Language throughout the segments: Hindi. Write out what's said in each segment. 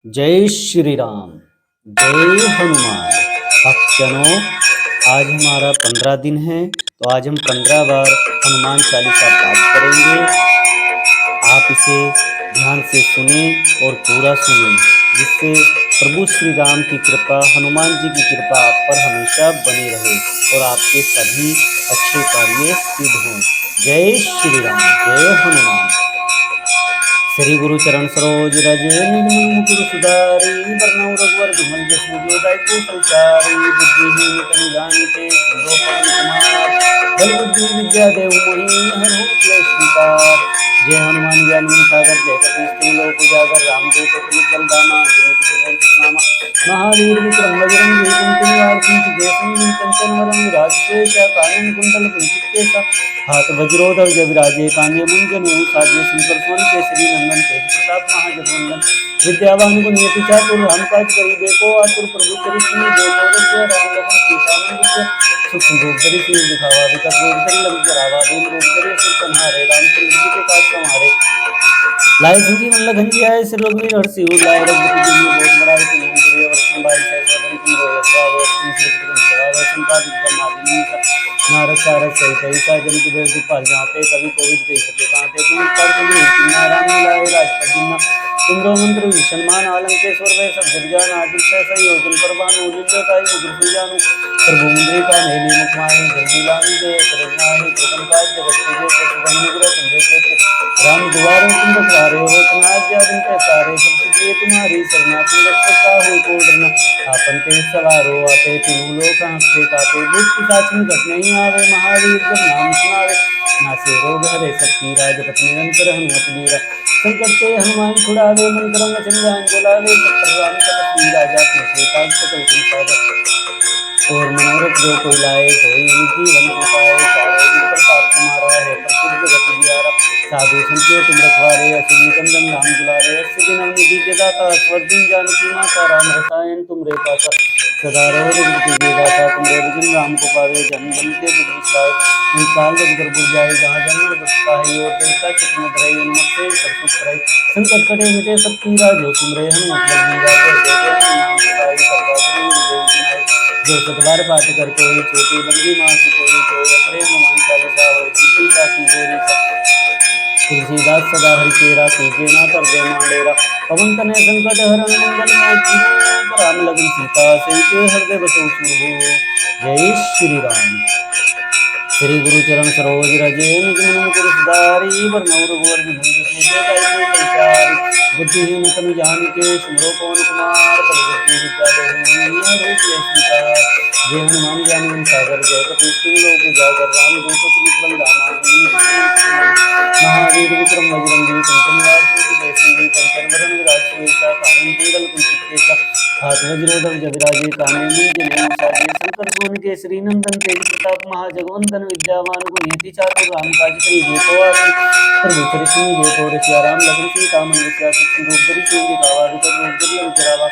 जय श्री राम, जय हनुमान। भक्तजनों, आज हमारा 15 दिन है, तो आज हम 15 बार हनुमान चालीसा पाठ करेंगे। आप इसे ध्यान से सुने और पूरा सुने, जिससे प्रभु श्री राम की कृपा, हनुमान जी की कृपा आप पर हमेशा बनी रहे और आपके सभी अच्छे कार्य सिद्ध हों। जय श्री राम, जय हनुमान। श्री गुरु चरण सरोज रज निजमन मुकुर सुधारी, बरनउँ रघुवर बिमल जसु जो दायित्व संचारी। बुद्धिहीन तनु जानिके सुमिरो पवन कुमार, बल बुद्धि विद्या देहु मोहि हरहु क्लेश विकार। जय हनुमान ज्ञान गुण सागर, जय कपीस तिहुँ लोक उजागर। रामदूत अतुलित बल धामा, अंजनी पुत्र पवन नामा। महावीर विक्रम बजरंगी, कुमति निवार सुमति के संगी। कंचन वरन विराज सुबेसा, कानन कुंडल कुंचित केसा। हाथ वज्रोधर जब विराजे, कांधे मुंज जनेऊ साजे। शंकर सुवन केसरी नंदन, तेज प्रताप महाजगवंदन। विद्यावान गुणियति चातुर, राम काज करिबे को आतुर। प्रभु चरित्र देखो रसिया, राम लखन सीता मन बसिया। सूक्ष्म रूप धरि सिर दिखावा, विकट रूप धरि लंक जरावा। भीम रूप धरि असुर संहारे, रामचंद्र जी के काज संहारे। लाए संजीवन लखन जियाए, श्री रघुवीर हर्षि उर लाए। रघुपति कीन्ही बहुत बड़ाई, तुम मम प्रिय भरत भाई। सहस वदन तुम रोय गावै, तुम श्री विक्रम सहाय। संपादित ब्रह्मादि मुनीसा, नारद सारद सहित ऐसा। जम कुबेर दिखपाल जाते, कवि कोविद कहि सके कांते। तुम उपकार सुग्रीव कीन्हा, राम मिलाए राजपद दीन्हा। तुमरो मंत्र विभीषण माना, लंकेश्वर भय सब जग जाना। जुग सहस्र योजन पर भानु, लील्योताहि मधुर फल जानु। प्रभु मुद्रिका मेली मुख माहि, जल्दी लांघि गए सरज नाहि। प्रथम काज जगत के जेते, सुगम अनुग्रह तुम्हे तेते। राम दुआरे तुम रखवारे, होत न आज्ञा बिन पैसारे। सब सुख ये तुम्हारी सरना, तुम रक्षक काहू को डरना। आपन तेज सवारो, आपे तीनों लोक हंसते कापे। भूत पिशाच निकट नहीं आवे, महावीर जब नाम सुनावे। नासे रोग हरे सब पीरा, जपत निरंतर हनुमत बीरा। संकट ते हनुमान छुड़ावे, मन क्रम वचन ध्यान जो लावे। सब पर राम तपस्वी राजा, तिनके काज सकल तुम साजा। और मनोरथ जो कोई लाए, सोई अमित जीवन को पाए। चारों जुग प्रताप तुम्हारा है, प्रसिद्ध जगत जियारा। साधु संतो तुम रखवारे, असुर निकंदन राम दुलारे। अस्सी दिन अवनिधि के दाता, स्वर दिन जानकी माता। राम रसायन तुमरे पासा, सदा रहो रघुपति के दासा। तुमरे भजन राम को पावे, जन्म जन्म के दुख बिसराए। काल रघुबर पुर जाए, जहाँ जन्म दुख पाए। और देवता चित्त न धरई, हनुमत से सर्व सुख करई। संकट कटे मिटे सब पीरा, जो सुमरे हनुमत बल बीरा। जय जय जय हनुमान गोसाई, कृपा करो गुरुदेव की नाई। जो सतबार पाठ कर कोई, छोटी बंदी मास कोई। जो अपने हनुमान चालीसा, होय सिद्धि साखी गोरी सा। तुलसीदास सदा हरिचेरा, कीजे ना कर दे मांडेरा। पवन तनय संकट हरण, मंगल मूर्ति रूप। राम लगन सीता सहित, हृदय बसहु सुरभूप। जय श्री राम। श्री गुरु चरण सरोज रज निज मन मुकुर सुधारी। बरनउँ रघुवर बिमल जसु, जो दायित्व संचारी। बुद्धिहीन तनु जानिके सुमिरो पवन कुमार। बल बुद्धि विद्या देहु मोहि हरहु क्लेश विकार। जय हनुमान ज्ञान गुण सागर, जय कपीस तिहुँ लोक उजागर। रामदूत अतुलित बल धामा, अंजनी पुत्र पवन कुमार। महावीर विक्रम बजरंगी, कुमति निवार सुमति के संगी। कंचन वरन विराज सुबेसा, कानन कुंडल कुंचित केसा। हाथ वज्रोधर जब विराजे, कांधे मुंज जनेऊ साजे। शंकर सुवन केसरी नंदन, तेज प्रताप महाजगवंदन। विद्यावान गुणियति चातुर, राम काज करिबे को आतुर। प्रभु चरित्र देखो रसिया, राम लखन सीता मन बसिया। सूक्ष्म रूप धरि सिर दिखावा, विकट रूप धरि लंक जरावा।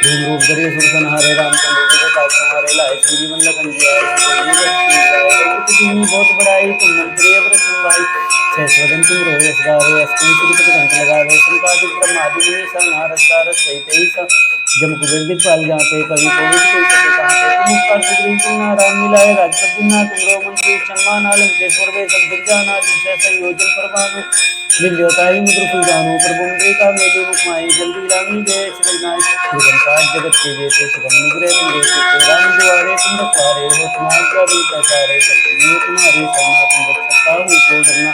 भीम रूप धरि असुर संहारे, रामचंद्र जी के काज संहारे। लाए संजीवन लखन जियाए, श्री रघुवीर हर्षि उर लाए। रघुपति कीन्ही बहुत बड़ाई, तुम मम प्रिय भरत भाई। सहस वदन तुम रोय गावे, अस्ति श्रीपति कंठ लगावे। संपादित ब्रह्मादि मुनीसा, नारद सारद सहित ऐसा। जम कुबेर दिखपाल जाते, कवि कोविद कहि सके कांते। तुम उपकार सुग्रीव कीन्हा, राम मिलाए राजपद दीन्हा। तुमरो मंत्र विभीषण माना, लंकेश्वर भय सब जग जाना। जुग सहस्र योजन पर भानु, लील्योताहि मधुर फल जानु। प्रभु मुद्रिका मेली मुख माहि, जल्दी लांघि गए सरज नाहि। दुर्गम काज जगत के जेते, सुगम अनुग्रह तुमरे तेते। राम दुआरे तुम रखवारे, होत न आज्ञा बिनु पैसारे। सब सुनिए तुम्हारी सरना, तुम रक्षक काहू को डरना।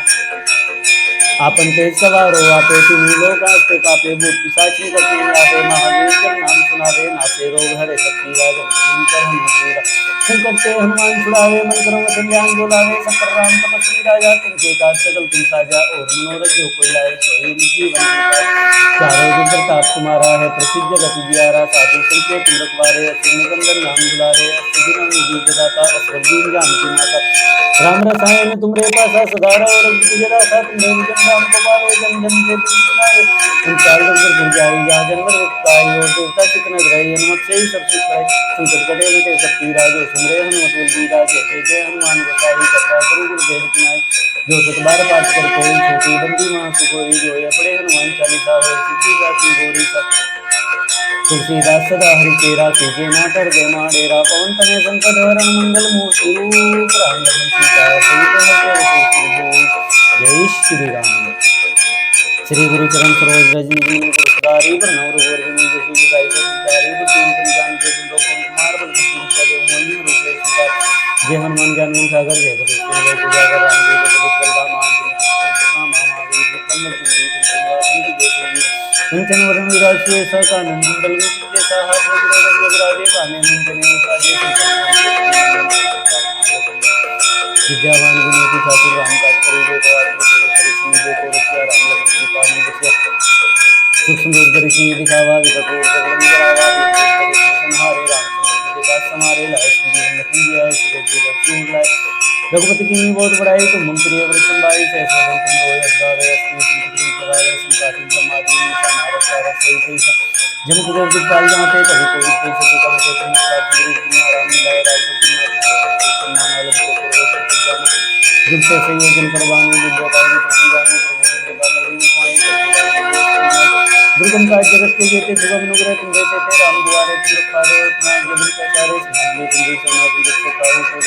आपन तेज सवारो, आपे तीनों लोक हंसते कापे। भूत पिशाच निकट नहीं आवे, महावीर जब नाम सुनावे। नासे रोग हरे सब पीरा, जपत निरंतर हनुमत बीरा। संकट ते हनुमान छुड़ावे, मन क्रम वचन ध्यान जो लावे। सब पर राम तपस्वी राजा, तिनके काज सकल तुम साजा। और मनोरथ जो कोई लाए, सोई निज जीवन को पाए। चारों जुग प्रताप तुम्हारा है, प्रसिद्ध जगत जियारा। साधु संत तुम रखवारे, असुर निकंदन राम दुलारे। अस्ति दिन अवनिधि के दाता, असवर दीन जानकी माता। राम रसायन तुमरे पासा, सदा रहो रघुपति के दासा। तुमरे भजन राम को पावे जन जन से कृष्णाए संचार कर गुर जाई जहाँ जनवर पाई और देवता चितन ग्रही हनुमत से ही सब सुख पाई संकट कटे मिटे सब पीरा जो सुमरे हनुमत बलबीरा जय जय हनुमान गोसाई कृपा करो गुरुदेव की नाई जो सत बार पाठ कर कोई छोटी बंदी मां सुखोई जो अपने हनुमान चालीसा हो सिद्धि साखी गौरी का तुलसीदास सदा हरिचेरा कीजे ना कर दे डेरा पवन तनय संकट हरण मंगल मूर्ति रूप राम लखन सीता सहित हृदय जय श्री राम। श्री गुरु चरण सरोज रज निज पुरस्कारी बरनौर गोर विनु जसु जदाई को संचारी बुद्धि जान के सुंदर कुमार बल बुद्धि का मोहि रूप शिकार जय हनुमान ज्ञान गुण सागर जय कपीश लोक उजागर रामदेव प्रभु बलराम आनंद महावीर विक्रम जय कंचन वरण विराज सुयसा कानन कुंडल जैसा हाथ विराजे काने मुंजने साजे विद्यावान गुणवती ठाकुर राम काज करिबे तो आत्म जो को रसिया राम लखन सीता मन बसिया सूक्ष्म रूप धरि सिंह दिखावा विकट रूप धरि करावा संहारे रामचंद्र के दास समारे लाए संजीवन लखन जी आए सुगंधि रसूल लाए रघुपति की बहुत बड़ाई तुम मंत्री वृषण भाई सहस्र तुम रोय अवतारे अस्ति श्री प्रभावे संपाति समाधि समार सार सहित जम कुबेर दिखपाल जाते कभी कोई कोई सके कहां से तुम साथ गुरु की नारायण मिलाए राजपति नाथ नालम को पूर्व जाने जुग से संयोजन परवान विद्या का प्रति जाने प्रभु के बाने ऋण पाए दुर्गम काज जगत के जेते सुगम अनुग्रह तुम देते थे राम दुआरे तुम रखारे उतना जबल के सारे संजीव तुम जैसे ना तुम जैसे काहू को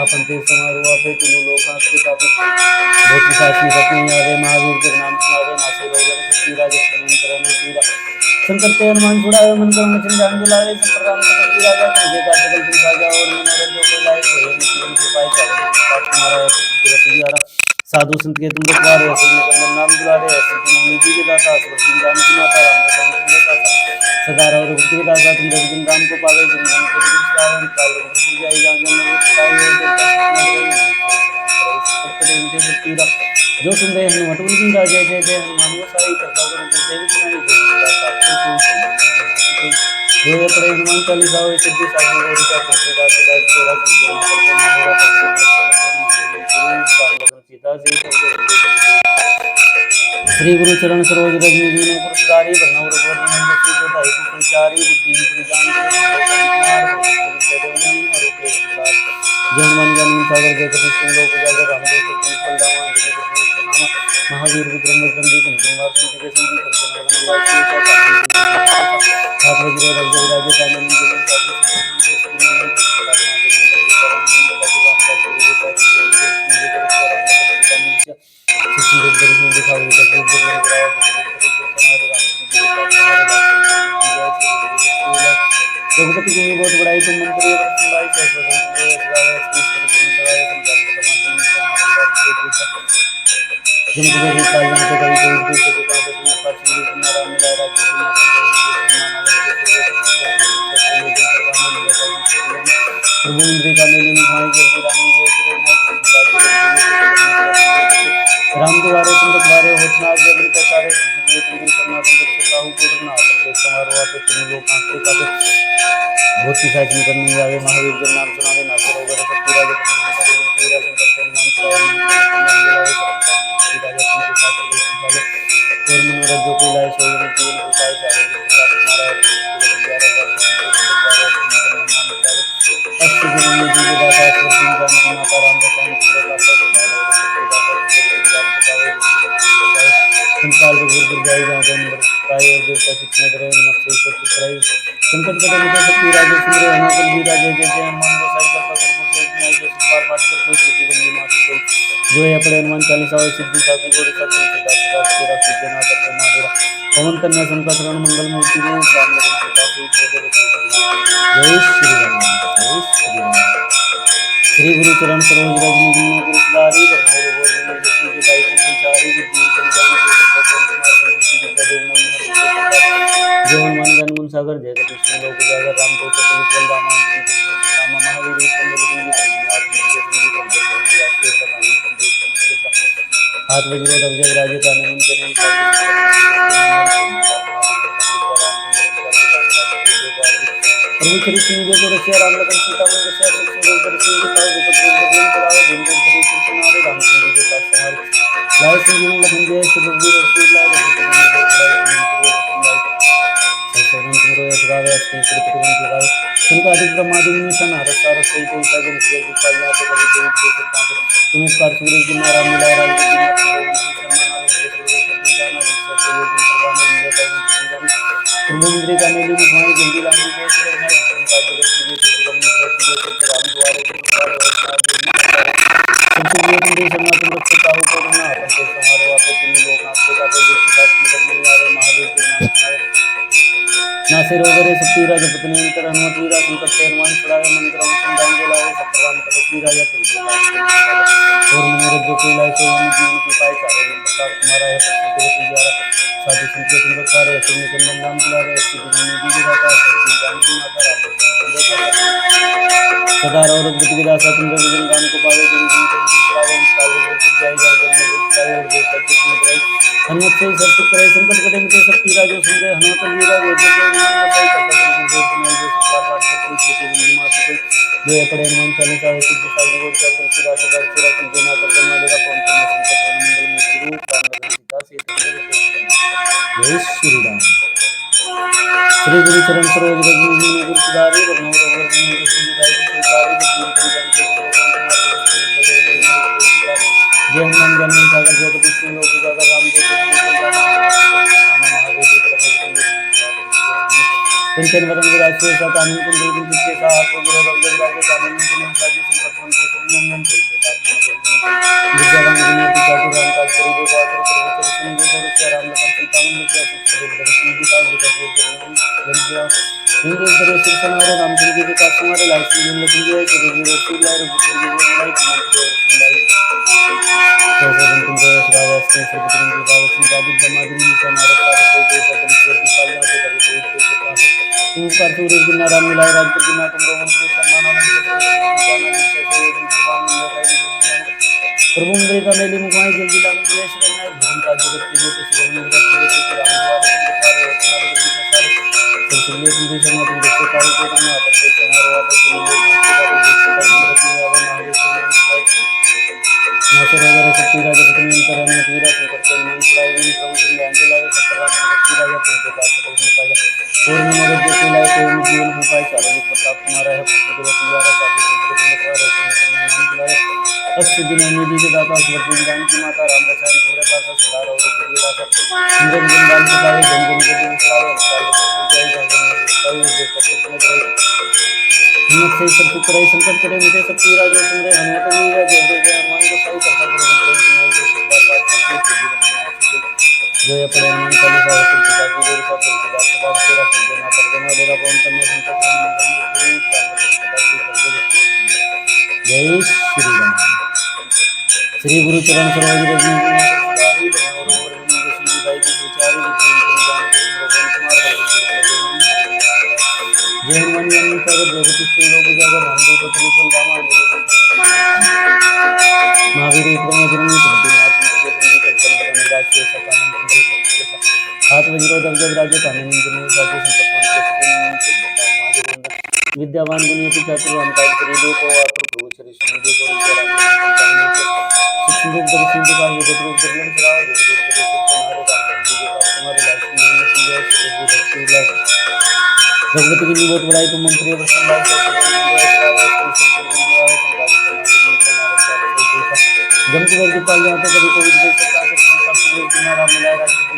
अपन ते समारो आपे तीनों लोक आपके काबू बहुत साची पत्नी आवे महावीर जब नाम सुनावे नासे रोग शक्ति राज करन पीरा संकट ते हनुमान छुड़ावे मन करुण वचन ध्यान बुलावे सब प्रकार के राजा तुझे का सकल तुम साजा और मनोरथ जो कोई लाए सोए जीवन कृपाए चाहे तुम्हारा है साधु संत के तुम रखवारे ऐसे निकंदन नाम दुलारे ऐसे तुम निधि के दाता सुरसिंह जानकी माता राम तुम दाता सदा रहो रघुपति के दाता तुम रघुजन राम को पावे जन जन को तुम श्रावण काल रघुपति जाई जान जन देवता जो सुन रहे हनुमत बलबीरा जय जय जय हनुमान गोसाई कृपा करो गुरुदेव की नाई जो ये पढ़े हनुमान चालीसा हो सिद्धि साखी गौरी का तुलसीदास सदा तेरा सीता श्री गुरु चरण सरोज रज निज मन पुरस्कारी बरनौर गोर विनु जसु जोदाई को संचारी बुद्धि जान के जय मन ज्ञान सागर जय कपीश लोक उजागर रामदेव बलराम महावीर विक्रम बजरंगी कुमकुमार संजय संजी कंचन हाथ वज्र रज विराजे कानन रघुपति की बहुत बड़ाई तुम मंत्री राम दुआरे तुम रखवारे होतना जब के सारे करना तुम काहू को ना तुम समारोह पे तीनों लोग आंखों का बहुत सी साधन करने जावे महावीर जब नाम सुनावे ना करो वर शक्ति राज पूरा संकट नाम सुनावे और मनोरथ जो कोई लाए सोई में जीवन को पाए जावे हमारा अष्ट गुरु निधि के दाता सुरसिंह जानकी माता राम भगवान संताल रघुवर दुर्गाई जहाँ नंबर प्राय और देवता कितने तरह नक्शे सब चित्राई संकट कटे मिटे शक्ति राजे सुंदर हनुमान बलबीरा जय जय जय हनुमान गोसाई कृपा करो गुरुदेव की नाई जो बार पाठ कर कोई छोटी बंदी मां से कोई जो है पढ़े हनुमान चालीसा और सिद्धि साखी गौरी का तुलसीदास सदा तेरा पूजना करते माधुरा पवन कन्या संकट रण मंगल मूर्ति रूप राम लखन सीता जय श्री राम जय श्री राम। श्री गुरु चरण सरोज रज निज मन पुरस्कारी बरनौर गोर विनु जसु जदाई को संचारी बुद्धि जान जो हनुमान ज्ञान गुण सागर जय कपीश लोक उजागर रामदेव प्रभु बलराम महावीर विक्रम हाथ वज्र ध्वज विराजे कानन प्रभु श्री सिंह को रसिया राम लखन सीता मन बसिया सूक्ष्म रूप धरि सिंह दिखाओ विकट रूप धरि कराओ दिन दिन धरि सिर सुनारे रामचंद्र के दास समारे लाय संजीवन लखन जय श्री रघुवीर रसूल लाय संशोधन तुमरो यश गावे अस्ति श्रुति लगावे संकादिक ब्रह्मादि मुनीसा नारद सारद सहित सागर मुझे गोपाल जाते कभी कोई के सकता है तुम उपकार सूरज दिन नारायण मिलाए राज दिन सम्मान आलो के जाना विश्व से योग प्रदान मिले कर प्रभु मंदिर का नेली मुखाई जल्दी लांगी के श्री नाय उनका जगत की ये सुगम प्रति राम द्वारे सबसे लिए तुम देश अन्ना तुम रक्षक काहू को ना अपन के समारो आपे तीन लोग आपके का तो दुख का निकल मिलावे महावीर के नाम नासे रोगरे शक्ति राज पत्नी अंतर हनुमत वीरा संकट से हनुमान छुड़ावे मंत्र संधान के लावे सत्यवान तपस्वी राजा और मनोरथ जो कोई लाए सो जीवन की पाए चाहे दिन प्रताप तुम्हारा है पक्षी तेरे पुजारा साधु संत तुम रखा रहे तुम निकंदन नाम दिलावे अच्छी दिनों में दी जाता है सच्ची जानकी माता राम सदा रघुपति की दासा तुम रघुजन राम को पावे गुरु पावे सारे जय जय जय और देव सत्य रही हनुमत से सर्व करे संकट कटे मिटे सब पीरा जो सुन रहे हनुमत वीरा जो जो पड़े हनुमान चालीसा हो सिद्ध साधु को क्या तुलसीदास सदा तेरा कुल देना कर देना वाले का पवन में संकट मंगल में गुरु राम लखन सीता से जय श्री राम श्री गुरु चरण सरोज रघुवीर गुरु सुधारी रघुनाथ रघुवर में सुधारी सुधारी जय हनुमान ज्ञान सागर ज्योति पुष्टि लोक सागर पंचन वरन विराजते कानून कुंडल कुंज के साथ गुरु रघुवर विराजे कानून कुंडल साजी संपत्ति के सुमंगल विद्यावान गुणवती चातुर राम का करी दो बात प्रभु सुन दे और उसका राम लखन सीता मन के स्वरूप दर्शन की का विकट हिंदू करे सिरसनारे रामचंद्र जी का कुमार लाल सिंह लखन जी के रघुवीर रसूल लाल रघुवीर लाल कुमार के संबंधन तुम को सदावे अस्ते श्रीपति के बावत संकादिक ब्रह्मादि मुनीसा नारद सारद सहित सागर मुझे गोपाल जाते कभी कोई के सकता है तुम उपकार सूरज दिन नारायण मिलाए राजपति ना तुम रोमन के सम्मान प्रभु मंदिर का मेली मुखाई जल्दी लांग जय श्री नाय भूमि का जगत के लिए किसी को निरत के लिए राम द्वारे तुम सारे होतना तुम भी समा तुम देखते काल को तुम अपन से तुम्हारे वापस के लिए नासर वगैरह शक्ति राजा पत्नी अंतर हनुमत वीरा संकट से हनुमान छुड़ाए दिन प्रभु तुम अंजल लाए सत्यवान शक्ति राजा तुमके पास पहुंच पाया और मनोरथ जो कोई लाए कोई जीवन हो पाए सारा प्रताप तुम्हारा है पक्षी जगत तुम्हारा साधु संत तुम रखवा नाम दिलाए अष्ट दिनों निधि के दाता सुभद्री जान की माता राम रसायन तुम्हारे पास सदा रहो तो बुद्धि दाता सुंदर दिन राम के पाए जन जन के दिन सदा रहो जय जय जय हिम्मत से सब कुछ करे संकट करे मिटे सब पीरा जो सुन रहे हनुमत वीरा जय जय जय हनुमान को सही करता जय पड़े हनुमान चालीसा हो सिद्धि साधु गुरु का तुलसीदास सदा तेरा सज्जना परगना डेरा पवन कन्या संकट जय श्री राम श्री गुरु चरण सरोज रघुवीर जय हनुमान ज्ञान सागर जगत पुष्टि लोक जागर रामदेव पत्नी कुल रामा महावीर विक्रम जन्मी कुंती नाथ मुझे बंदी कंचन वरण विराज के सकानन कुंडल कुंडल हाथ वज्रो दबदब राजे कानन जन्मी साजे संपत्ति के विद्यावान गुणियति चातुर अंताज करी दे को आप प्रभु श्री सुनिधि को रूप दर्शन का विगत रूप दर्शन सराव विगत रूप हमारे लाइफ भगवती की बहुत बड़ाई तुम मंत्री जम के वर्ग पाल जाते कभी कोई देख सकता है राम मिलाए राजपति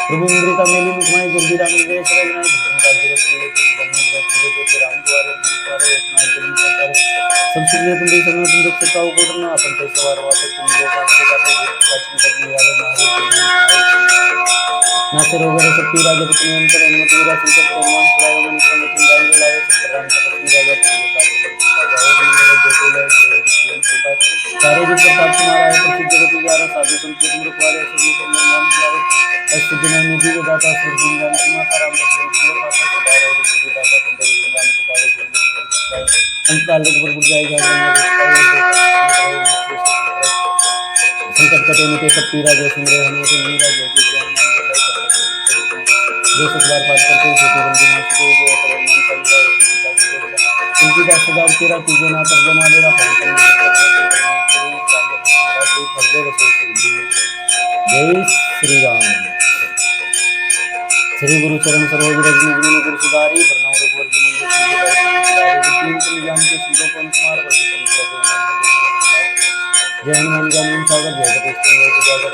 प्रभु मंदिर का मेली मुखमाई जल्दी राम जय शरण राम द्वारे सबसे लिए तुम भी समय तुम दुख का उकोटना अपन पे सवार वापस तुम लोग आपके जाते प्राचीन करने वाले नासर वगैरह शक्ति राजा पत्नी अंतर हनुमत वीरा संकट हनुमान छुड़ाए मंत्र में चिंगाई लाए सत्यराम शक्ति राजा सारे जो प्रताप तुम्हारा है प्रसिद्ध जगत उजारा साधु संत तुम रखवारे सभी को नाम दिलावे अष्ट दिनों निधि के दाता सुरजीन जान की माता राम लक्ष्मण तुम्हारे पास सदा रहो सभी दाता सुंदर राम को पावे अंतकाल लोक पर बुझाई संकट कटे मिटे सब पीरा जो सुन रहे हनुमत वीरा जो जो सतबार पाठ करते छोटे बंदी नाथ को जो अपने मन का तुलसीदास सदा तेरा कीजे ना तर्जमा मेरा जय श्री राम। श्री गुरु चरण सरोज रज निज मन गुरु सुधारी वरना रघुवर जान के सिंधु पवन कुमार जय हनुमान ज्ञान सागर जय जागर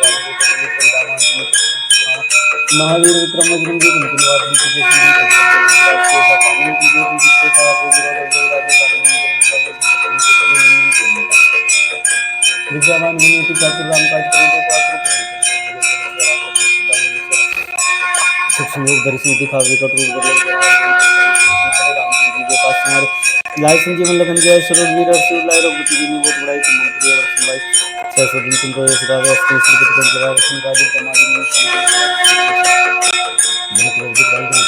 महावीर विक्रम वज्रम जी कुंती निवास विद्यावान गुणवती चातुर राम काज सूक्ष्म रूप दर्शन दिखा विकट रूप लाय संजीवन लगन जय सरोज वीर लाय रघुपति जी बहुत बड़ाई तुम प्रिय वर्षम भाई सहस्र दिन तुम रोए सुधावे अस्ति श्री गुरु चरण लगा राजीव समाधि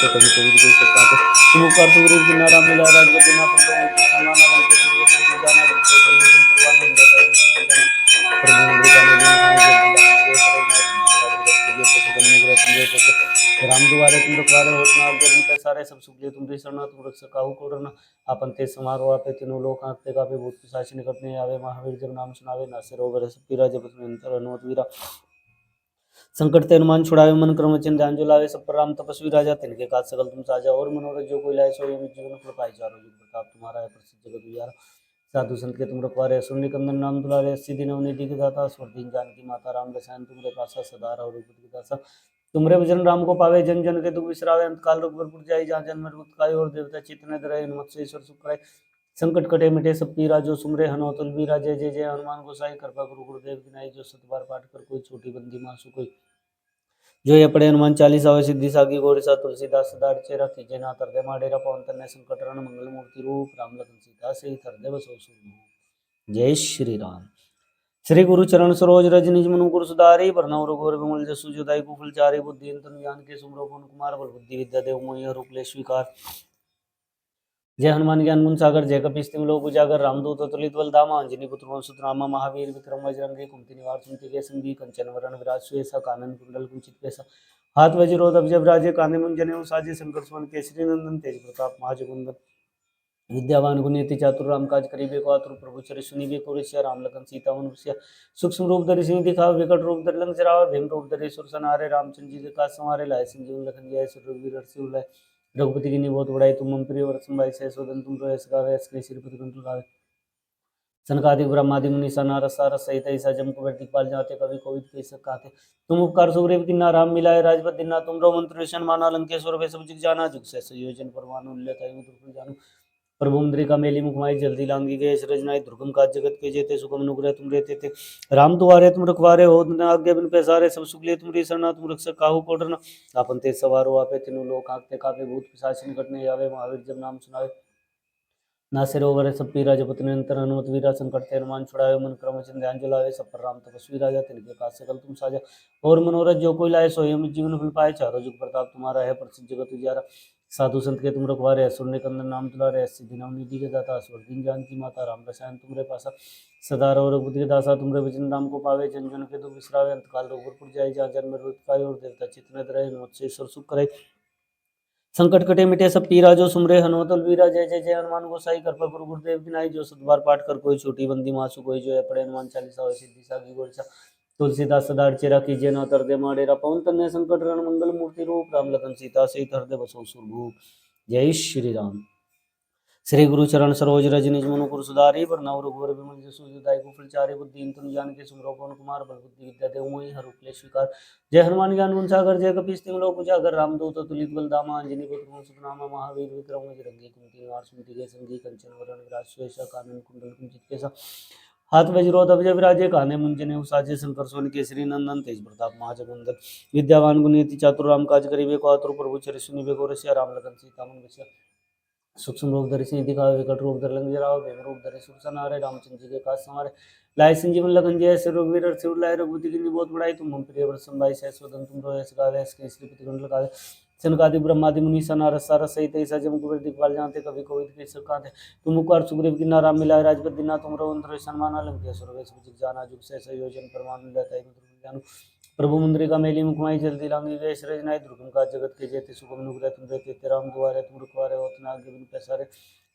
कभी कोई कोई सकता है तुम ऊपर तुम रे बिना राम मिला राजवती ना तुम समान राम दुआरे तुम रखवारे होत ना जन्म के सारे सब सुख ले तुम शरणा तुम रक्षक काहू को डरना आपन ते समारोह आपे तीनों लोक आते का पे भूत पिशाच निकट नहीं आवे महावीर जब नाम सुनावे नासे रोग रस पीरा जब अंतर अनुमत वीरा संकट ते हनुमान छुड़ावे मन क्रम वचन ध्यान जो लावे सब पर राम तपस्वी राजा तिनके काज सकल तुम साजा और मनोरथ जो कोई लाए सो ये जीवन फल पाए चारों जुग प्रताप तुम्हारा है प्रसिद्ध जगत उजियारा साधु संत के तुम रखवारे असुर निकंदन नाम दुलारे 80 दिन अवनीति के दाता स्वर्दीन जानकी माता राम रसायन तुमरे पासा सदा रहो रघुपति के दासा तुमरे भजन राम को पावे जन जन के दुख बिसरावे अंत काल रघुवर जाई जहाँ जन्म मृत्यु काय और देवता चित्तन धरे हनुमत से ईश्वर सुख करे संकट कटे मिटे सब पीरा जो सुमरे हनुमतुल बीरा जय जय जय हनुमान गोसाई कृपा गुरु गुरुदेव की नाई जो सत बार पाठ कर कोई छोटी बंदी मासु कोई जो ये पढ़े हनुमान चालीसा हो सिद्धि सागी गौरी सा तुलसीदास सदा चेरा कीजे ना तरदे माडेरा पवन तन्ने संकट हरण मंगल मूर्ति रूप राम लखन सीता से तरदे बसो सुर जय श्री राम। श्री गुरु चरण सरोज रज निज मनु गुरु सुधारी वरना रघुवर विमल जसु जोदाई कुफल चारि बुद्धि तनु ज्ञान के सुमरो पवन कुमार बल बुद्धि विद्या देव मोहि रूप ले स्वीकार जय हनुमान ज्ञान गुण सागर जय कपीस तिम लोक उजागर रामदूत अतुलित बल धामा अंजनी पुत्र वंशुत रामा महावीर विक्रम बजरंगी कुमति निवार सुमति के संगी कंचन वरण विराज सुएसा कानन कुंडल कुंचित केसा हाथ वज्रो दब जब राजे कांधे मुंजने साजे संकर सुमन केसरी नंदन तेज प्रताप महाजगुंदन विद्यावान गुणियति चातुर राम काज करीबे को आतुर प्रभु चरि सुनीबे को ऋषि राम लखन सीता मनुष्य सूक्ष्म रूप धरि सिंह दिखाओ विकट रूप धरि लंक जराव भीम रूप धरि सुर संहारे रामचंद्र जी के काज संवारे लाए संजीवन लखन जय सुर रघुवीर हर्षि उल्लाय रघुपति की बहुत बड़ाई तुम मम प्रिय वर्षम भाई सहस्वदन तुम रोए सगावे अस्करी श्रीपति कंठ लावे सनकादिक ब्रह्मादि मुनि सनारद सारस सहित ऐसा जम को दिखपाल जाते कवि कोविद के सकाते तुम उपकार सुग्रीव किन्ना राम मिलाए राजपद दिना तुम रो मंत्र विषण माना लंकेश्वर वे सब जिग जाना जुग से संयोजन परमाणु उल्लेख जानु प्रभु मुद्रिका मेली मुखमाई जल्दी लांगी गए सृजनाई दुर्गम का जगत के जेते सुगम अनुग्रह तुम रहते थे राम दुआरे तुम रखवारे हो आज्ञा बिन पैसारे सब सुख ले तुम शरणा तुम रक्षक काहू को डरना आपन ते सवारो आपे तीनों लोक आंकते कापे भूत पिशाच निकट नहीं आवे महावीर जब नाम सुनावे नासिर ओवर सब पीरा जपत निरंतर हनुमत वीरा संकट ते हनुमान छुड़ावे मन क्रम वचन ध्यान जलावे सब पर राम तपस्वी राजा तिनके काज सकल तुम साजा और मनोरथ जो कोई लाए सोई अमित जीवन फल पाए चारों जुग प्रताप तुम्हारा है प्रसिद्ध जगत उजियारा साधु संत के तुम रखवारे असुर निकंदन नाम दुलारे 80 दिन अवनीति के दाता स्वर्गीन जानकी माता राम रसायन तुमरे पासा सदा रहो रघुपति के दासा तुमरे भजन राम को पावे जन जन के दुख बिसरावे अंत काल रघुपुर जाई जहाँ जन्म मृत्यु काय और देवता चित्तन धरे हनुमत से ईश्वर सुख करे संकट कटे मिटे सब पीरा जो सुमरे हनुमतुल वीरा जय जय जय हनुमान गोसाई कृपा गुरु गुरुदेव की नाई जो सतबार पाठ कर कोई छोटी बंदी मासु कोई जो है पढ़े हनुमान चालीसा हो सिद्धि सागी गौरी सा तुलसीदास सदा चेरा कीजिए ना तर दे माडेरा पवन तन्ने संकट हरण मंगल मूर्ति रूप राम लखन सीता से हृदय बसो सुरभूप जय श्री राम। श्री गुरु चरण सरोज रज निज मनु गुरु सुधारी वरना रघुवर विमल जसु दाई कुफल चारि बुद्धि तुम जान के सुमरो पवन कुमार बल बुद्धि विद्या देव मोहि हर रूप ले स्वीकार जय हनुमान ज्ञान गुण सागर जय कपीस तिम लोक उजागर रामदूत अतुलित बल धामा अंजनी पुत्र वंशुत नामा महावीर विक्रम बजरंगी कुमति निवार सुमति के संगी कंचन वरण विराज सुएसा कानन कुंडल कुंचित केसा हाथ वज्रो दबज विराजे काने मुंजने साजे संकर सोन केसरी नंदन तेज प्रताप महाजगुंदन विद्यावान गुणियति चातुर राम काज करीबे को आतुर प्रभु चरि सुनीबे को ऋषि राम लखन सीता मन बसिया सूक्ष्म रूप धरि सिंह दिखावे विकट रूप धरि लंक जराव भीम रूप धरि सुर संहारे रामचंद्र जी के काज संवारे लाए संजीवन लखन जय श्री रघुवीर हर्षि उल्लाय रघुपति की बहुत बड़ाई तुम मम प्रिय वर्षम भाई सहस्वदन तुम रोए सगावे अस्करी श्रीपति कंठ लगावे सनकादि ब्रह्मादि मुनि सनारद सारस सहित ऐसा जम कुबेर दिखपाल जाते कभी कोविद के सकाते तुम उपकार सुग्रीव किन्ना राम मिलाए राजपद दिना तुम रो मंत्र सन्माना लंकेश्वर वे सब जिग जाना जुग से संयोजन परमाणु उल्लेख जानु प्रभु मुद्रिका मेली मुखमाई जल्दी लांगी गए सृजनाई दुर्गम का जगत के जेते सुगम अनुग्रह तुम रहते राम दुआरे तुम रखवारे होत ना आगे बिन पैसारे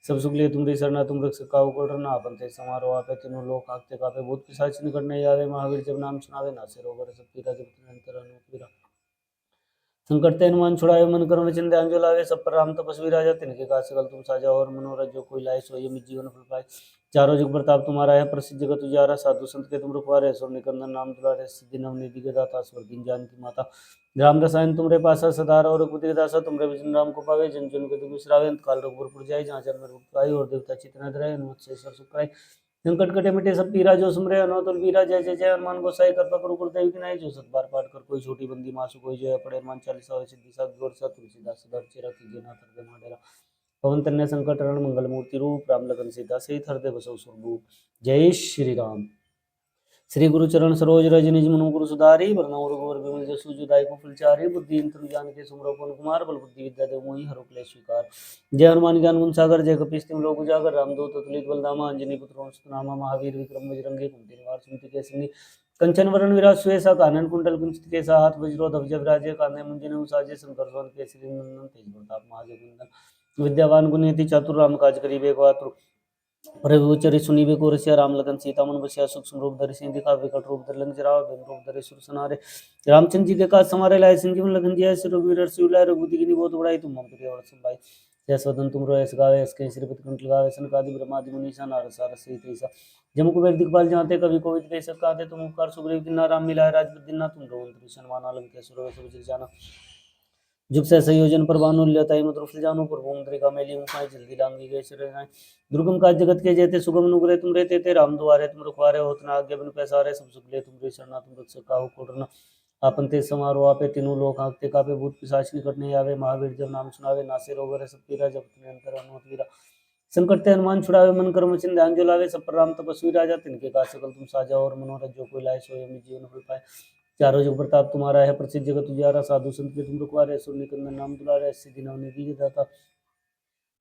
सब सुख लिए तुमरी सरना तुम रख सकाओ कोडरना आपन ते समारोह आपे तीनों लोक आगते कापे भूत पिशाच निकट नहीं आवे महावीर जब नाम सुनावे नासे रोग हरे सब पीरा जब अंतर अनुपीरा संकट ते हनुमान छुड़ावे मन करुण वचन ध्यान जो लावे सब पर राम तपस्वी राजा तिनके काज सकल तुम साजा और मनोरथ जो कोई लाए सोई अमित जीवन फल पाए चारों जुग प्रताप तुम्हारा है प्रसिद्ध जगत उजारा साधु संत के तुम रखवारे सो निकंदन नाम दुलारे सिद्धि नव निधि के दाता स्वर दीन जान की माता राम रसायन तुमरे पासा सदार और रघुपति के दासा तुमरे विष्णु राम को पावे जन जन के दुख बिसरावे अंत काल रघुपुर जाए जहाँ जन्म पाई और देवता चित्त न धरे हनुमत से सर सुखाए संकट कटे मिटे सब पीरा जो सुमरे अनोतल वीरा जय जय जय हनुमान गोसाई कृपा करो गुरुदेव की नाई जो सत बार पाठ कर कोई छोटी बंदी मासु कोई जो है पड़े हनुमान चालीसा हो सिद्धि सा गोर सा तुलसीदास सदा चेरा कीजिए ना तर डेरा पवन तन्य संकट हरण मंगल मूर्ति रूप राम लगन सीता सहित हृदय बसो स्वरूप जय श्री राम श्री गुरु चरण सरोज रज निज मनु गुरु सुधारी वरनौ रघुवर विमल जसु जुदाई को फलचारी बुद्धि इंद्र ज्ञान के सुमरो पवन कुमार बल बुद्धि विद्या देव मोहि हरो क्लेश स्वीकार जय हनुमान ज्ञान गुण सागर जय कपीस तिम लोक उजागर रामदूत अतुलित बलधामा अंजनी पुत्र नामा महावीर विक्रम बजरंगी कुंती निवार सुमति के सिंह कंचन वरण विराज सुएसा कानन कुंडल कुंचित के हाथ वज्रो ध्वज विराजे कांधे मुंजन साजे शंकर स्वर्ण केसरी नंदन तेज प्रताप महाजगवंदन विद्यावान गुणियति चातुर राम काज करिबे को आतुर प्रभुचरि सुनिबे को रसिया राम लगन सीता मन बसिया सूक्ष्म रूप धरि सिंह दिखा विकट रूप धरि लंक जराव बिन रूप धरि सुर सनारे रामचंद्र जी के काज समारे लाए संजीवन लगन जिया सिर रघुवीर सिउलाए रघुपति की बहुत बड़ाई तुम मम प्रिय और संभाई जय सदन तुम रो ऐस गावे ऐस के श्रीपति कंठ लगावे सनकादि ब्रह्मादि मुनीसा नारद सारद सहित ऐसा जम कुबेर दिखपाल जाते कवि कोविद कह सकाते तुम उपकार सुग्रीव किन्ना राम मिलाए राजपद दिन्ना तुम रो अंतरिक्ष सनमान आलम के सुर सब जग जाना जुग से संयोजन पर बानु लताई मधुर फल जानो पर मुद्रिका मैली मुखाई जल्दी लांगी गए सिर दुर्गम काज जगत के जेते सुगम नुगरे तुम रहते थे राम दुआरे तुम रखवारे होतना आज्ञा बिन पैसारे सब सुख ले तुम शरणा तुम रख सकाहो कोटरना आपन ते समारोह आपे तीनों लोक आंकते कापे भूत पिशाच निकट नहीं आवे महावीर जब नाम सुनावे नासे रोग हरे सब पीरा जब तुम्हें अंतर अनुमत वीरा संकट ते हनुमान छुड़ावे मन कर्म चिन्ह ध्यान जो लावे सब पर राम तपस्वी राजा तिनके काज सकल तुम साजा और मनोरथ जो कोई लाए सोई अमित जीवन फल पाए चारों जुग प्रताप तुम्हारा है प्रसिद्ध जगत उजियारा साधु संत के तुम रखवारे सुर निकंदन नाम दुलारे सिद्धि नव निधि के दाता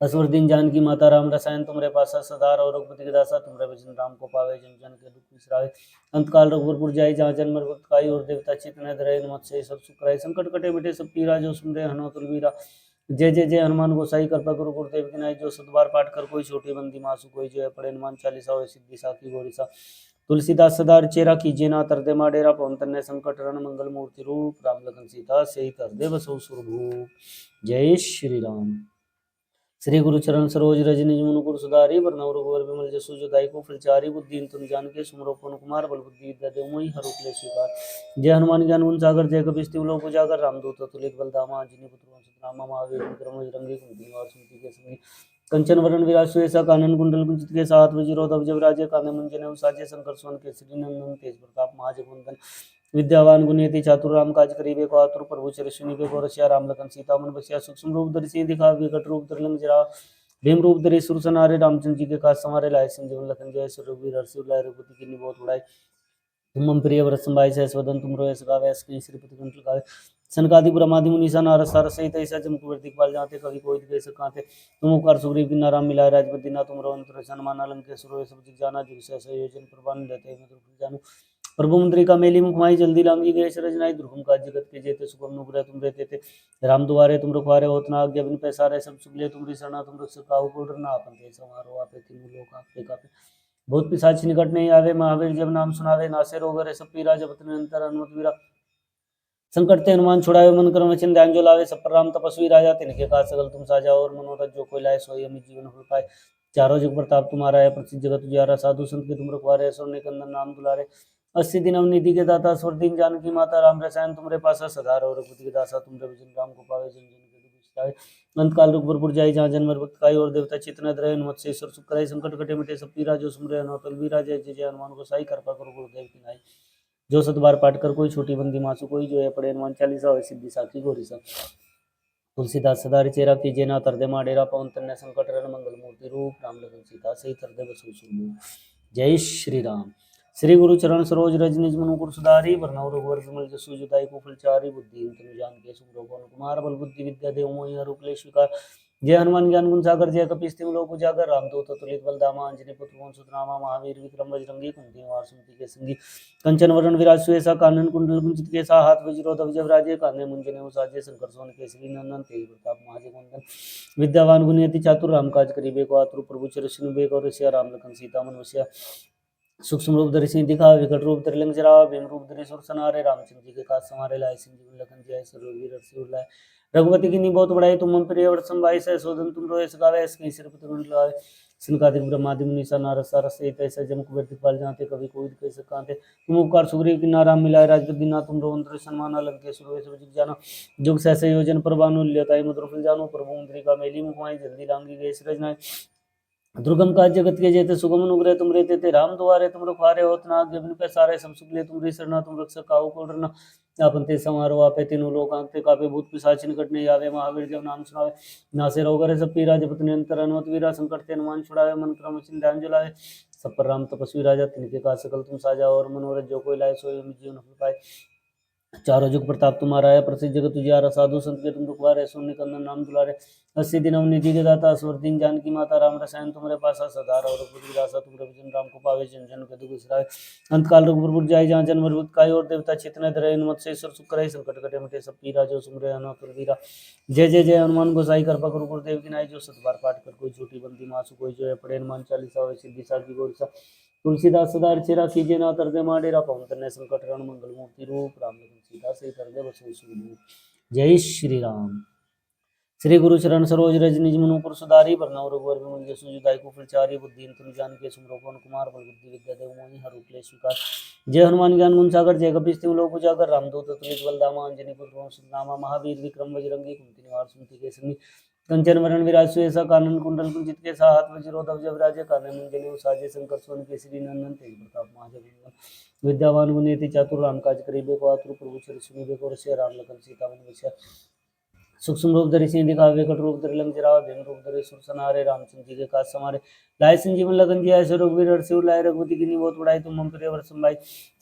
असवर दिन जान की माता राम रसायन तुमरे पासा सदार और रघुपति के दासा तुमरे भजन राम को पावे जन जन के दुख बिसरावे अंत काल रघुपुर जाए जहाँ जन्म भक्त काई और देवता चित न धरे हनुमत से सब सुख रहे संकट कटे मिटे सब पीरा जो सुमरे हनुमत वीरा जय जय जय हनुमान गोसाई कृपा गुरु गुरुदेव की नाई जो सतबार पाठ कर कोई छोटी बंदी मासु कोई जो है पड़े हनुमान चालीसा हो सिद्धि साखी गौरीसा तुलसीदास सदार चेरा कीजिए ना तरदे माडेरा पवन तन्य संकट रण मंगल मूर्ति रूप राम लगन सीता से तरदे बसो सुरभूप जय श्री राम श्री गुरु चरण सरोज रज निज मनु गुरु सुधारी वरनौ रघुवर विमल जसु जुदाई को फलचारी बुद्धि तुम जान के सुमरो पवन कुमार बल बुद्धि विद्या देव मोहि हरो क्लेश स्वीकार जय हनुमान ज्ञान गुण सागर जय कपीस तिम लोक उजागर रामदूत अतुलित बलधामा अंजनी पुत्र नामा महावीर विक्रम बजरंगी कुंती निवार सुमति के संगी कंचन वरण विराज सुएसा कानन कुंडल कुंचित के साथ वज्रो ध्वज विराजे कांधे मुंजन साजे शंकर स्वर्ण केसरी नंदन तेज प्रताप महाजगवंदन विद्यावान गुणियति चातुर राम काज करिबे को आतुर प्रभु चरि सुनिबे को रसिया राम लगन सीता मन बसिया सूक्ष्म रूप धरि सिंह दिखा विकट रूप धरि लंक जरा भीम रूप धरि सुर सनारे रामचंद्र जी के काज समारे लाए संजीवन लखन जय सिर रघुवीर हर्षि लाए रघुपति की बहुत उड़ाई तुम मम प्रिय व्रत संभाई से स्वदन तुम रोए सगावे ऐस के श्रीपति कंठ लगावे सनकादि ब्रह्मादि मुनीसा नारद सारद सहित ऐसा जम कुबेर दिखपाल जाते कवि कोई कह सकाते तुम उपकार सुग्रीव किन्ना राम मिलाए राजपद दिना तुम रो अंतर सनमान आलम के सुर सब जग जाना जुग से संयोजन प्रभान लेते मधुर फल जानो प्रभु मुद्रिका मेली मुखमाई जल्दी लांगी गए रजनाई दुर्गम काज जगत के जेते सुगम नुग्रह तुम रहते थे राम दुआरे तुम रखवारे होतना आज्ञा बिन पैसारे सब सुख ले तुम शरणा तुम रख सकाहो कोडरना आपन ते समारोह आपे तीनों लोक आपे कापे बहुत पिशाच निकट नहीं आवे महावीर जब नाम सुनावे नासे रोग हरे सब पीरा जब अंतर अनुमत वीरा संकट ते हनुमान छुड़ावे मन कर्म वचन ध्यान जो लावे सब पर राम तपस्वी राजा तिनके काज सकल तुम साजा और मनोरथ जो कोई लाए सोई अमित जीवन फल पाए चारों जुग प्रताप तुम्हारा है प्रसिद्ध जगत उजियारा साधु संत के तुम रखवारे सोने कंदन नाम दुलारे 80 दिन अवनिधि के दाता स्वर दिन जानकी माता राम रसायन तुमरे पासा सदार और रघुपति के दासा तुमरे भजन राम को पावे जन जन के दुख बिसरावे अंत काल रघुपुर जाई जहाँ जन्म भक्त काई और देवता चित न धरे हनुमत से सुख करे संकट कटे मिटे सब पीरा जो सुमरे हनुमत वीरा जय जय जय हनुमान को साई कृपा करो गुरुदेव की नाई जो सतबार पाठ कर कोई छोटी बंदी मासु कोई जो है पड़े हनुमान चालीसा हो सिद्धि साखी गौरीसा तुलसीदास सदारि चेरा कीजिए ना तरदे माडेरा पवन तन्य संकट रण मंगल मूर्ति रूप राम लगन सीता सही तरदे बसु सुरभूप जय श्री राम श्री गुरु चरण सरोज रज निज मनु गुरु सुधारी वरनौ रघुवर विमल जसु जुदाई को फलचारी बुद्धि तुम जान के सुमरो पवन कुमार बल बुद्धि विद्या देव मोहि हरो क्लेश स्वीकार जय हनुमान ज्ञान गुण सागर जय कपीस तिहुँ लोक उजागर रामदूत अतुलित बलधामा अंजनी पुत्र पवन सुत नामा महावीर विक्रम बजरंगी कुमति निवार सुमति के संगी कंचन वरण विराज सुएसा कानन कुंडल कुंचित केसा हाथ वज्रो ध्वज विराजे कांधे मुंजने उसाजे शंकर सोन केसरी नंदन तेज प्रताप महाजगवंदन विद्यावान गुणियति चातुर राम काज करिबे को आतुर प्रभु चरिष्णु बेक और सिया राम लखन सीता मन वसिया सूक्ष्म रूप धरि सिंह दिखा विकट रूप धरि लंक जरावा भीम रूप धरि सुर सनारे रामचंद्र जी के काज संवारे लाए संजीवन लखन जियाए सर्ववीर हर्षि उर लाए रघुपति की बहुत बड़ाई तुम मम प्रिय व्रत संभाई सह सोदन तुम रोए सगावे ऐस कहीं सिर पर तुम लाए सनकादिक ब्रह्मादि मुनीसा नारद सारस सहित ऐसा जम कुबेर दिखपाल जाते कभी कोई कह सकाते तुम उपकार सुग्रीव की नाराम मिलाए राजगद्दी ना तुम रोंद्र सन्मान लंकेश्वर वे सब जग जाना जुग सहसे योजन प्रभानु ल्यताई मुद्र फल जानो प्रभु मुद्रिका मेली मुखमाई जल्दी लांगी गए सृजनाए दुर्गम काज जगत के जेते सुगम अनुग्रह तुम रे तेते राम दुआरे तुम रखवारे होत ना आगे बिन पैसारे सब सुख ले तुम री सरना तुम रक्षक काहू को डरना आपन ते समारो आपे तीनों लोक आंते कापे भूत पिशाच निकट नहीं आवे महावीर जब नाम सुनावे नासे रोग रे सब पीरा जपत निरंतर अनुमत वीरा संकट ते हनुमान छुड़ावे मन क्रम चिंध्यान जलावे सब पर राम तपस्वी राजा तिनके का सकल तुम साजा और मनोरथ जो कोई लाए सोई जीवन फल पाए चारों जुग प्रताप तुम्हारा है प्रसिद्ध जगत तुझारा साधु संत के तुम दुखवारे सुन निकंदन नाम दुलारे 80 दिन निधि के दाता स्वर दिन जानकी माता राम रसायन तुम्हारे पासा सदार और रघुपति दासा तुमरे भजन राम को पावे जन जन के दुख बिसराए अंत काल रघुपुर जाय जहाँ जन्म मृत काय और देवता चितने धरे मत से ईश्वर सुख करे संकट कटे मिटे सब पीरा जो सुमरे अनंत वीरा जय जय जय हनुमान गोसाई कृपा करो गुरुदेव की नाई जो सतबार पाठ कर कोई छोटी बंदी मासु कोई जो है पढ़े हनुमान चालीसा वे सिद्धि साखी गोरसा तुलसीदास सदा चेरा कीजिए ना तरदे माडेरा पवन तन्ने संकट रण मंगल मूर्ति रूप राम लखन सीता से तरदे बसु सुखदेव जय श्री राम श्री गुरु चरण सरोज रज निज मनु पुर सुधारी बरनौ रघुवर विमल जसु जुदाई को फलचारी बुद्धिन तुम जान के सुमरो पवन कुमार बल बुद्धि विद्या देव मोहि हर उपले स्वीकार जय हनुमान ज्ञान गुण सागर जय कपीस तिहुँ लोक उजागर रामदूत अतुलित बलधामा अंजनी पुत्र पवन सुत नामा महावीर विक्रम बजरंगी कुमति निवार सुमति के संगी कंचन वरण विराज सुएसा कानन कुंडल कुंचित केसा हाथ वज्रो ध्वज विराजे कांधे मुंजने उसाजे शंकर सोन केसरी नंदन तेज प्रताप महाजगवंदन विद्यावान गुणियति चातुर राम काज करिबे को आतुर प्रभु चरिष्णु बेक और सिया राम लखन सीता मन वसिया सूक्ष्म रूप धरि सिंह दिखा विकट रूप धरि लंक जरावा भीम रूप धरि सुर सनारे रामचंद्र जी के काज संवारे लाए संजीवन लगन जियाए सो रघुवीर हर्षि उर लाए रघुपति की बहुत बड़ाई तुम मम प्रिय व्रत संभाई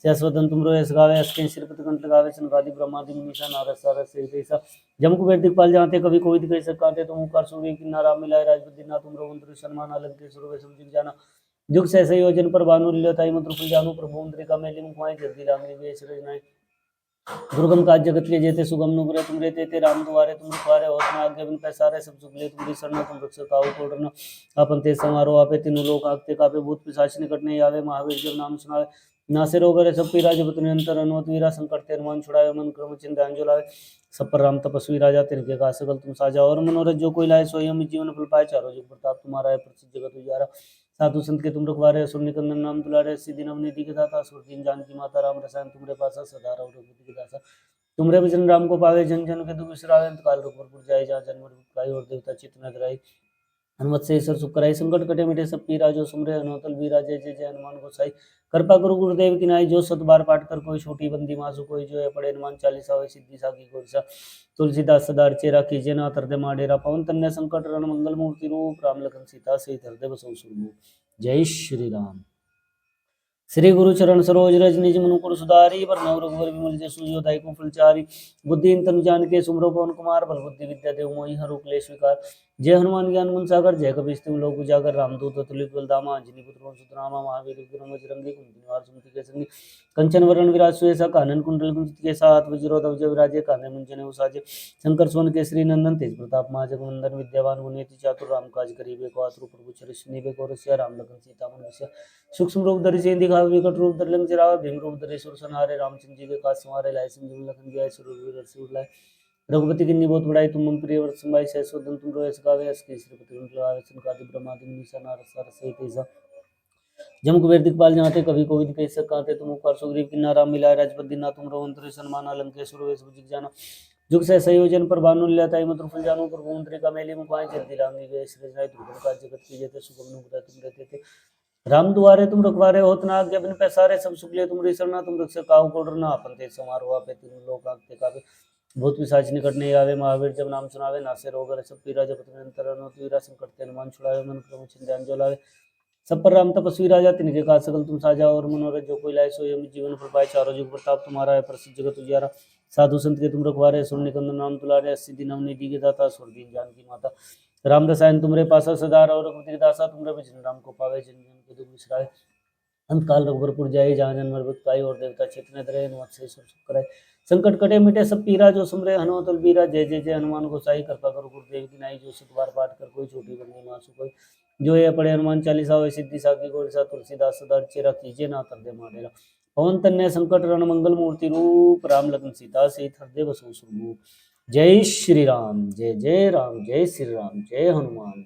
सहस्वदन तुम रोए सगावे अस्के सिर पर कंठ लगावे सनकादि ब्रह्मादि मुनीसा नारद सारद सहित ऐसा जम कुबेर दिखपाल जाते कभी कोई कह सकाते तुम उपकार सुग्रीव की नाराम मिलाए राजगद्दी ना तुम रोंद्र सन्मान लंकेश्वर वे सब जग जाना जुग सहसे योजन पर भानु ल्यताई मुद्र फल जानो प्रभु मुद्रिका मेली मुखमाई जल्दी लांगी गए सृजनाए दुर्गम काज जगत के जेते सुगम नुग्रह तुम रे तेते राम दुआरे तुम रखवारे होत ना आगे बिन पैसारे सब सुख ले तुम सरना तुम रक्षक काहू को डरना आपन ते समारो आपे तीनों लोक आगते कापे भूत पिशाच निकट नहीं आवे महावीर जब नाम सुनावे नासे रोग रे सब पीरा जपत निरंतर अनुमत वीरा संकट ते हनुमान छुड़ावे मन क्रम चिंध्यान जलावे सब पर राम तपस्वी राजा तिनके का सकल तुम साजा और मनोरथ जो कोई लाए सोई हम जीवन फल पाए चारों जुग प्रताप तुम्हारा है प्रसिद्ध जगत उजियारा साधु संत के तुम रखवारे असुर निकंदन नाम दुलारे सिद्धि नवनिधि के दाता असुर दीन जानकी माता राम रसायन तुमरे पासा सदा रहो रघुपति के दासा तुमरे भजन राम को पावे जन जन के दुख बिसरावे अंत काल रघुपुर जाय जहाँ जन्म मृत्यु पाई और देवता चित्त न धराई हनुमत से ईश्वर सुख कराई संकट कटे मिटे सब पीरा जो सुमरे अनोतल वीरा जय जय जय हनुमान गोसाई कृपा करो गुरुदेव की नाई जो सत बार पाठ कर कोई छोटी बंदी मासु कोई जो है पढ़े हनुमान चालीसा वे सिद्धि साखी गोरसा तुलसीदास सदा चेरा कीजिए ना तरदे माडेरा पवन तन्ने संकट रण मंगल मूर्ति रूप राम लखन सीता से हृदय बसौ सुरभूप जय श्री राम श्री गुरु चरण सरोज रज निज मनुपुर सुधारी बरनौ रघुवर विमल जसु जो दाई को फलचारी बुद्धिन तनु जान के सुमरो पवन कुमार बल बुद्धि विद्या देव मोहि हर उपले स्वीकार जय हनुमान ज्ञान गुण सागर जय कपीस तिहुँ लोक उजागर रामदूत अतुलित बलधामा अंजनी पुत्र पवन सुत नामा महावीर विक्रम बजरंगी कुमति निवार सुमति के संगी कंचन वरण विराज सुएसा कानन कुंडल कुंचित केसा हाथ वज्रो ध्वज विराजे कांधे मुंजने उसाजे शंकर सोन केसरी नंदन तेज प्रताप महाजगवंदन विद्यावान गुणियति चातुर राम काज करिबे को आतुर प्रभु चरिष्णु बेक और सिया राम लखन सीता मन वसिया सूक्ष्म रूप धरि सिंह दिखा विकट रूप धरि लंक जरावा भीम रूप धरि सुर सनारे रामचंद्र जी के काज संवारे लाए संजीवन लखन जियाए सर्ववीर हर्षि उर लाए रघुपति की बहुत बड़ाई तुम मम प्रिय व्रत संभाई सहस्वदन तुम रोए सगावे अस्के सिर पर तुम लगावे सनकादि ब्रह्मादि मुनीसा नारद सारद सहित ऐसा जम कुबेर दिखपाल जाते कभी कोई कह सकाते तुम उपकार सुग्रीव की नाराम मिलाए राजपति ना तुम रोंत्र सन्मान लंकेश्वर वे सब जग जाना जुग से संयोजन पर भानु ल्याताई मधुर फल जानो पर मंत्री का मेली मुखाए जल्दी लांगी गए सृजनाए दुर्गम का जगत की जेते सुगम नुग्रह तुम रहते थे राम दुआरे तुम रखवारे होत ना आज्ञा बिन पैसारे सब सुख ले तुम सरना तुम रक्षक काहू को डरना अपन ते समारोह पे तीनों लोक आगते काबे भूत पिशाच निकट नहीं आवे महावीर जब नाम सुनावे नासे रोग सब पीरा जपत निरंतर अनुमत वीरा संकट ते हनुमान छुड़ावे मन क्रम चिंध्यान जलावे सब पर राम तपस्वी राजा तिनके का सकल तुम साजा और मनोरथ जो कोई लाए सोई हम जीवन फल पाए चारों जुग प्रताप तुम्हारा है प्रसिद्ध जगत उजियारा साधु संत के तुम रखवारे सुन निकंदन नाम तुलारे 80 दिन नवनिधि के दाता सुर दीन जानकी माता रामदसायन तुमरे पासा सदा रहो, रघुपति दासा तुमरे भजन राम को पावे, जिन जन के दुख बिसराए। अंतकाल रघुबरपुर जाई, जहाँ जन्म मृत पाई, और देवता चित्त धरे, हनुमत से सब सुख करे। संकट कटे मिटे सब पीरा, जो सुमरे हनुमत बलबीरा। जय जय जय हनुमान गोसाई, कृपा करो गुरुदेव की नाई। जो सुख बार पाठ कर कोई, छोटी बंदी मासु कोई। जो ये पढ़े हनुमान चालीसा, होय सिद्धि साखी गौरीसा। तुलसीदास सदा चेरा कीजिए, ना तर दे माडेरा। पवन तन्य संकट रण मंगल मूर्ति रूप, राम लखन सीता सहित हृदय बसु सुरभूप। जय श्री राम, जय जय राम, जय श्री राम, जय हनुमान।